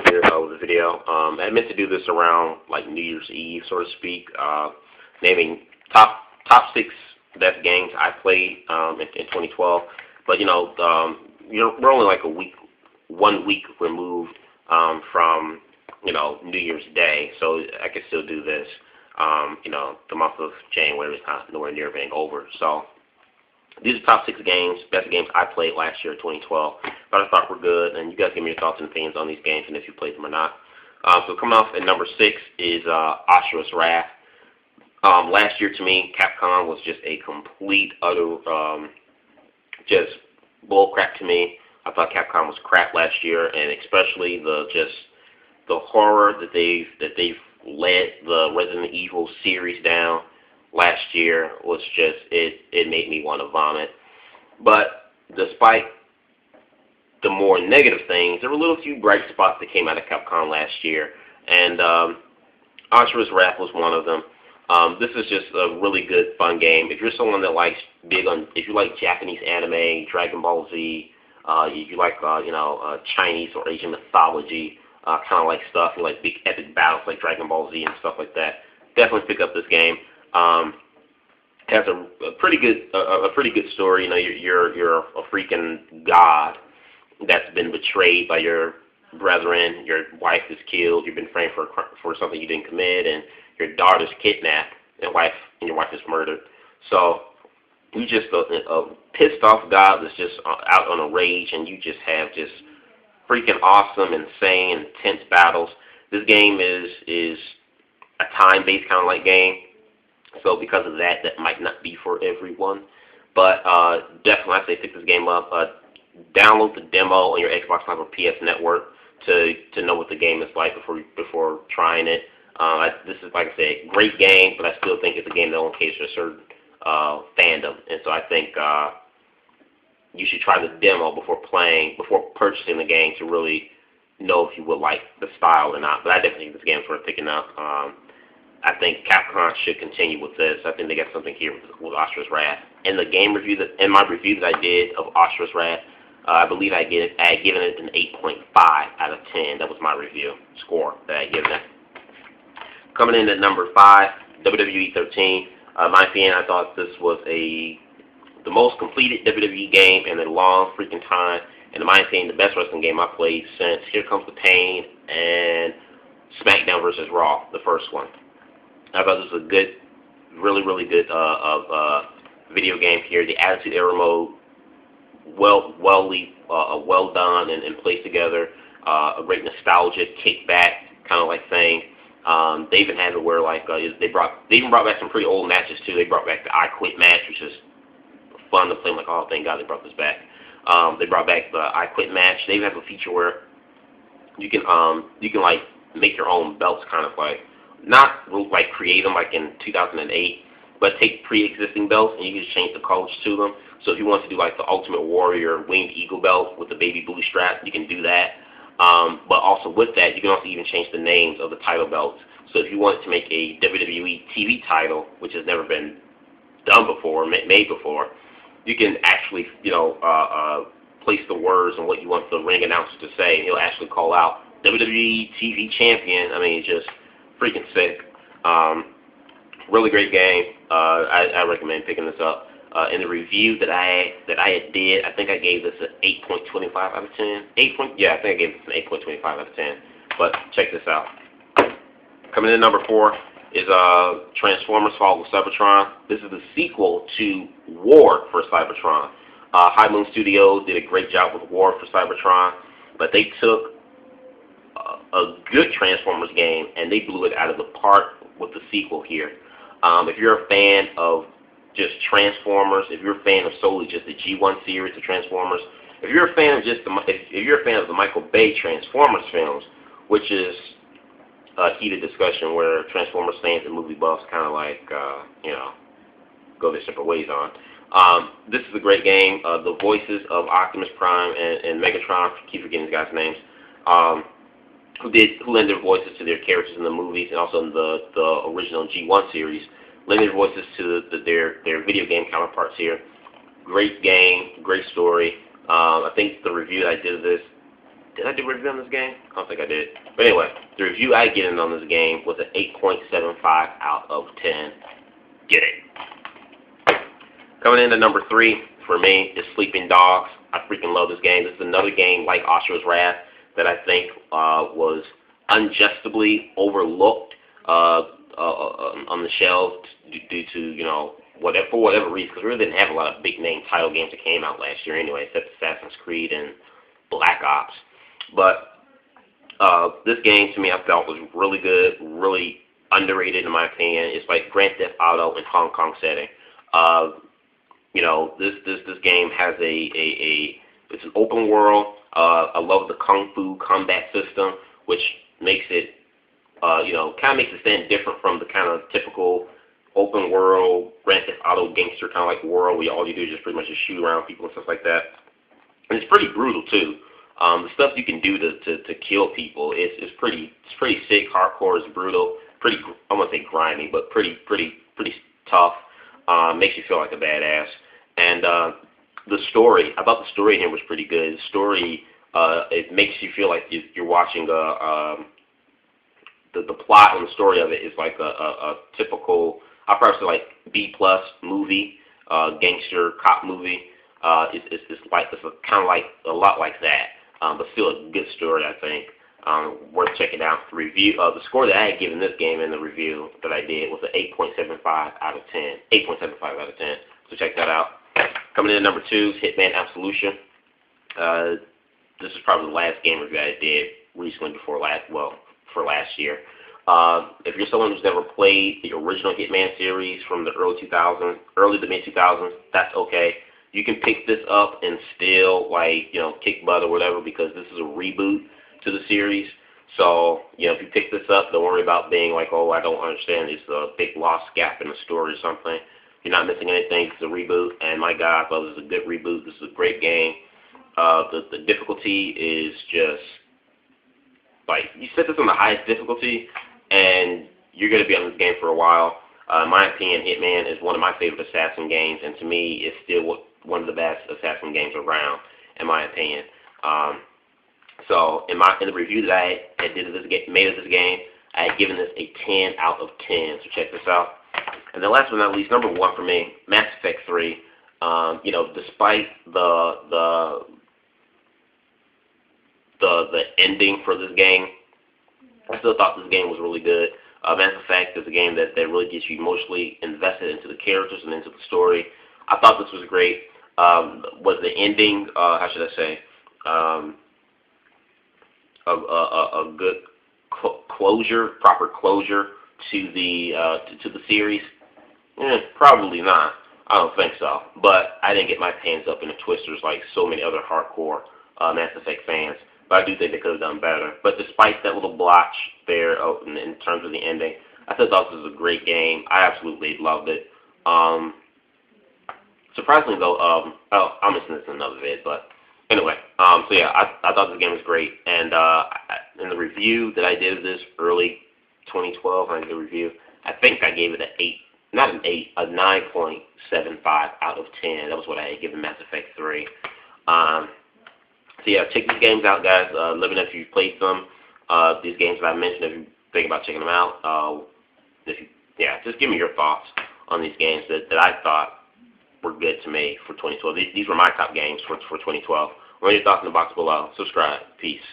here with a video. I meant to do this around like New Year's Eve, so to speak, naming top 6 best games I played in 2012. But we're only like 1 week removed from New Year's Day, so I can still do this. The month of January is not nowhere near being over, so. These are top 6 games, best games I played last year, 2012. But I thought were good, and you guys give me your thoughts and opinions on these games and if you played them or not. So coming off at number 6 is Asura's Wrath. Last year, to me, Capcom was just a complete, utter, just bullcrap to me. I thought Capcom was crap last year, and especially the horror that they've led the Resident Evil series down last year was just, it made me want to vomit. But despite the more negative things, there were a little few bright spots that came out of Capcom last year, and Asura's Wrath was one of them. This is just a really good, fun game. If you're someone that likes if you like Japanese anime, Dragon Ball Z, if you like Chinese or Asian mythology kind of like stuff, you like big epic battles like Dragon Ball Z and stuff like that, definitely pick up this game. Has a pretty good story. You're a freaking god that's been betrayed by your brethren. Your wife is killed. You've been framed for something you didn't commit, and your daughter's kidnapped, and your wife is murdered. So you just a pissed off god that's just out on a rage, and you just have just freaking awesome, insane, intense battles. This game is a time-based kind of like game. So because of that, that might not be for everyone. But definitely, I say pick this game up. Download the demo on your Xbox Live or PS Network to know what the game is like before trying it. This is, like I said, great game, but I still think it's a game that only caters to a certain fandom. And so I think you should try the demo before purchasing the game to really know if you would like the style or not. But I definitely think this game is worth picking up. I think Capcom should continue with this. I think they got something here with Asura's Wrath. In the game review in my review that I did of Asura's Wrath, I believe I had given it an 8.5 out of 10. That was my review score that I had given it. Coming in at number 5, WWE 13. My opinion, I thought this was the most completed WWE game in a long freaking time. And in my opinion, the best wrestling game I played since Here Comes the Pain and SmackDown vs. Raw, the first one. I thought this was a good, really good video game here. The Attitude Era mode, well done and placed together. A great nostalgia kickback kind of like thing. They even had it where they even brought back some pretty old matches too. They brought back the I Quit match, which is fun to play. I'm like, oh, thank God they brought this back. They brought back the I Quit match. They even have a feature where you can like make your own belts, kind of like. Not like create them like in 2008, but take pre-existing belts and you can just change the colors to them. So if you want to do like the Ultimate Warrior Winged Eagle belt with the baby blue strap, you can do that. But also with that, you can also even change the names of the title belts. So if you wanted to make a WWE TV title, which has never been done before, made before, you can actually place the words and what you want the ring announcer to say, and he'll actually call out WWE TV Champion. I mean, just freaking sick. Really great game. I recommend picking this up. In the review that I did, I think I gave this an 8.25 out of 10. I think I gave this an 8.25 out of 10. But check this out. Coming in at number 4 is Transformers Fall of Cybertron. This is the sequel to War for Cybertron. High Moon Studios did a great job with War for Cybertron, but they took a good Transformers game and they blew it out of the park with the sequel here. If you're a fan of just Transformers, if you're a fan of solely just the G1 series of Transformers, if you're a fan of the Michael Bay Transformers films, which is a heated discussion where Transformers fans and movie buffs kind of like go their separate ways on. This is a great game. The voices of Optimus Prime and Megatron, I keep forgetting these guys' names, who lend their voices to their characters in the movies and also in the original G1 series, lend their voices to their video game counterparts here. Great game, great story. I think the review that I did of this did I do a review on this game? I don't think I did. But anyway, the review I get in on this game was an 8.75 out of 10. Get it. Coming in at number 3 for me is Sleeping Dogs. I freaking love this game. This is another game like Asura's Wrath that I think was unjustly overlooked on the shelves due to, you know, for whatever reason, because we really didn't have a lot of big name title games that came out last year anyway, except Assassin's Creed and Black Ops. But this game to me I felt was really good, really underrated in my opinion. It's like Grand Theft Auto in Hong Kong setting. You know, this game has it's an open world. I love the kung fu combat system, which makes it you know, kind of makes it stand different from the kind of typical open world Grand Theft Auto gangster kind of like world where all you do is just pretty much just shoot around people and stuff like that. And it's pretty brutal too. The stuff you can do to kill people is pretty sick, hardcore, it's brutal, pretty, I won't say grimy, but pretty tough. Makes you feel like a badass. And the story, I thought the story here was pretty good. The story, it makes you feel like you're watching the plot and the story of it is like a typical, I'll probably say like B+ movie, gangster cop movie. It's kind of like a lot like that, but still a good story, I think. Worth checking out. The review, the score that I had given this game in the review that I did was an 8.75 out of 10. 8.75 out of 10. So check that out. Coming in at number 2 is Hitman Absolution. This is probably the last game review I did recently for last year. If you're someone who's never played the original Hitman series from the early to mid 2000s, that's okay. You can pick this up and still, like, you know, kick butt or whatever, because this is a reboot to the series. So, you know, if you pick this up, don't worry about being like, oh, I don't understand, it's a big lost gap in the story or something. You're not missing anything. It's a reboot, and my God, I thought this was a good reboot. This is a great game. The difficulty is just, like, you set this on the highest difficulty, and you're going to be on this game for a while. In my opinion, Hitman is one of my favorite assassin games, and to me, it's still one of the best assassin games around, in my opinion. So in the review that I made of this game, I had given this a 10 out of 10. So check this out. And then last but not least, number 1 for me, Mass Effect 3. You know, despite the ending for this game, I still thought this game was really good. Mass Effect is a game that really gets you emotionally invested into the characters and into the story. I thought this was great. Was the ending, how should I say, a good closure, proper closure to the series? Probably not. I don't think so. But I didn't get my hands up in the twisters like so many other hardcore Mass Effect fans. But I do think they could have done better. But despite that little blotch there in terms of the ending, I thought this was a great game. I absolutely loved it. Surprisingly though, I'll mention this in another vid, but anyway, so yeah, I thought this game was great. And in the review that I did of this early 2012, I did a review, I think I gave it a 9.75 out of 10. That was what I had given Mass Effect 3. So yeah, check these games out, guys. Let me know if you've played some. These games that I mentioned, if you think about checking them out. Just give me your thoughts on these games that I thought were good to me for 2012. These were my top games for 2012. What are your thoughts in the box below? Subscribe. Peace.